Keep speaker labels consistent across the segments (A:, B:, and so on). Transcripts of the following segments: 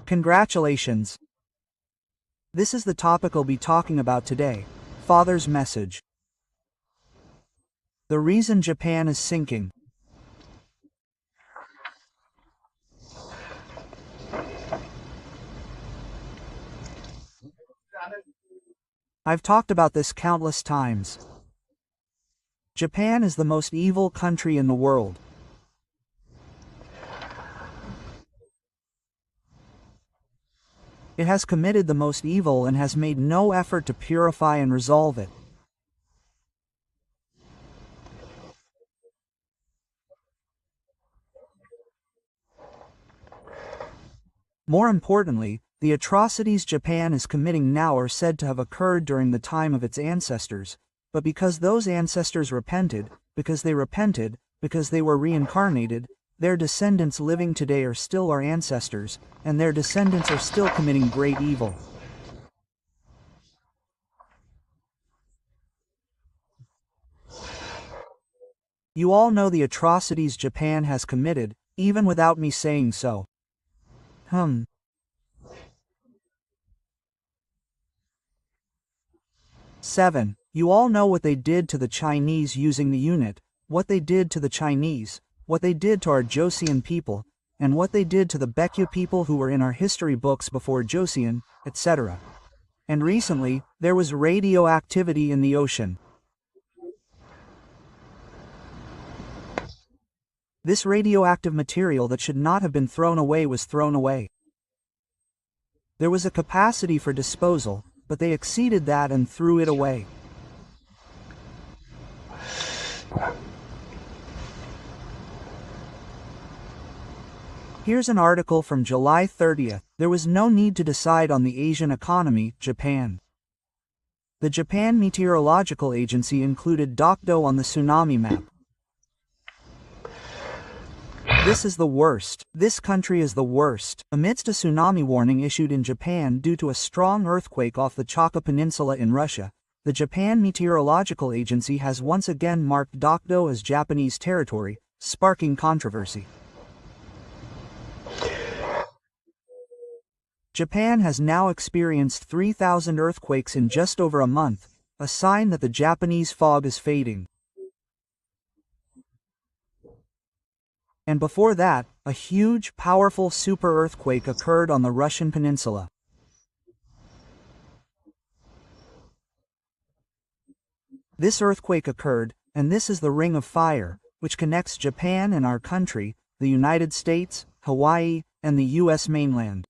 A: Congratulations! This is the topic I'll be talking about today. Father's message. The reason Japan is sinking. I've talked about this countless times. Japan is the most evil country in the world. It has committed the most evil and has made no effort to purify and resolve it. More importantly, the atrocities Japan is committing now are said to have occurred during the time of its ancestors, but because those ancestors repented, because they were reincarnated, their descendants living today are still our ancestors, and their descendants are still committing great evil. You all know the atrocities Japan has committed, even without me saying so. 7. You all know what they did to the Chinese using the unit, what they did to the Chinese, what they did to our Joseon people, and what they did to the Baekje people who were in our history books before Joseon, etc. And recently, there was radioactivity in the ocean. This radioactive material that should not have been thrown away was thrown away. There was a capacity for disposal, but they exceeded that and threw it away. Here's an article from July 30th. There was no need to decide on the Asian economy, Japan. The Japan Meteorological Agency included Dokdo on the tsunami map. This is the worst. This country is the worst. Amidst a tsunami warning issued in Japan due to a strong earthquake off the Chaka Peninsula in Russia, the Japan Meteorological Agency has once again marked Dokdo as Japanese territory, sparking controversy. Japan has now experienced 3,000 earthquakes in just over a month, a sign that the Japanese fog is fading. And before that, a huge, powerful super earthquake occurred on the Russian peninsula. This earthquake occurred, and this is the Ring of Fire, which connects Japan and our country, the United States, Hawaii, and the U.S. mainland.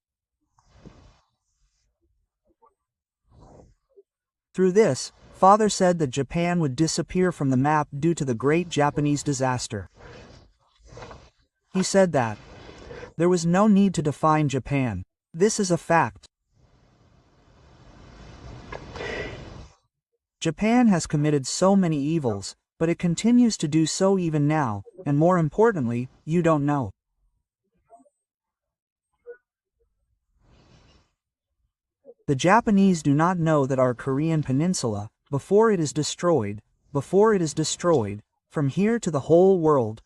A: Through this, Father said that Japan would disappear from the map due to the Great Japanese Disaster. He said that there was no need to define Japan. This is a fact. Japan has committed so many evils, but it continues to do so even now, and more importantly, you don't know. The Japanese do not know that our Korean peninsula, before it is destroyed, from here to the whole world,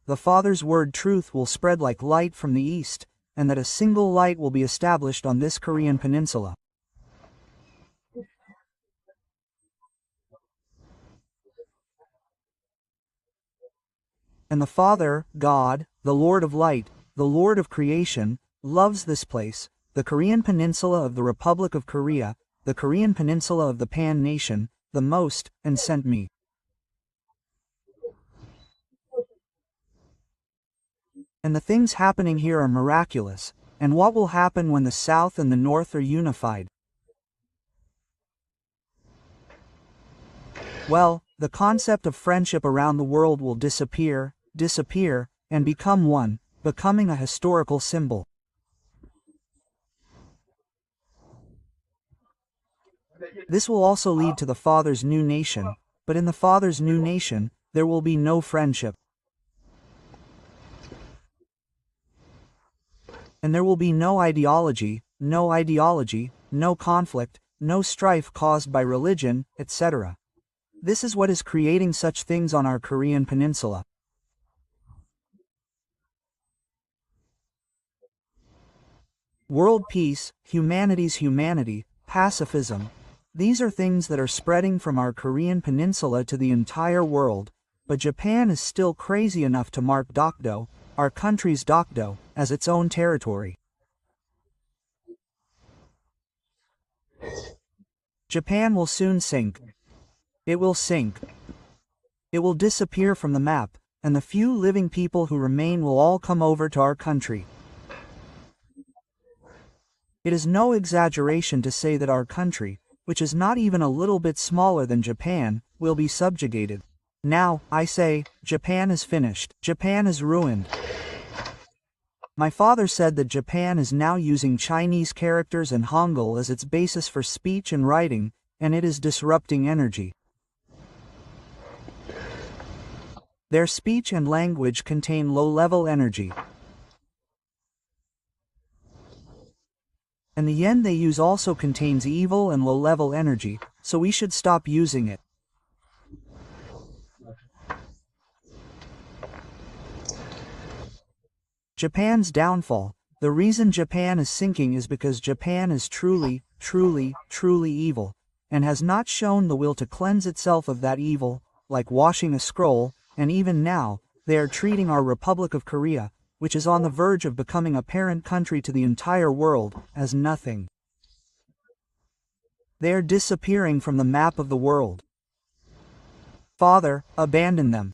A: the Father's word truth will spread like light from the east, and that a single light will be established on this Korean peninsula. And the Father, God, the Lord of light, the Lord of creation, loves this place, the Korean peninsula of the Republic of Korea, the Korean peninsula of the Pan Nation, the most, and sent me. And the things happening here are miraculous, and what will happen when the South and the North are unified? Well, the concept of friendship around the world will disappear, and become one, becoming a historical symbol. This will also lead to the Father's new nation, but in the Father's new nation, there will be no friendship. And there will be no ideology, no conflict, no strife caused by religion, etc. This is what is creating such things on our Korean peninsula. World peace, humanity's humanity, pacifism. These are things that are spreading from our Korean peninsula to the entire world, but Japan is still crazy enough to mark Dokdo, our country's Dokdo, as its own territory. Japan will soon sink. It will sink. It will disappear from the map, and the few living people who remain will all come over to our country. It is no exaggeration to say that our country, which is not even a little bit smaller than Japan, will be subjugated. Now, I say, Japan is finished. Japan is ruined. My father said that Japan is now using Chinese characters and Hangul as its basis for speech and writing, and it is disrupting energy. Their speech and language contain low-level energy. And the yen they use also contains evil and low-level energy, so we should stop using it. Japan's downfall. The reason Japan is sinking is because Japan is truly, truly, truly evil, and has not shown the will to cleanse itself of that evil, like washing a scroll, and even now, they are treating our Republic of Korea, which is on the verge of becoming a parent country to the entire world, as nothing. They are disappearing from the map of the world. Father, abandon them.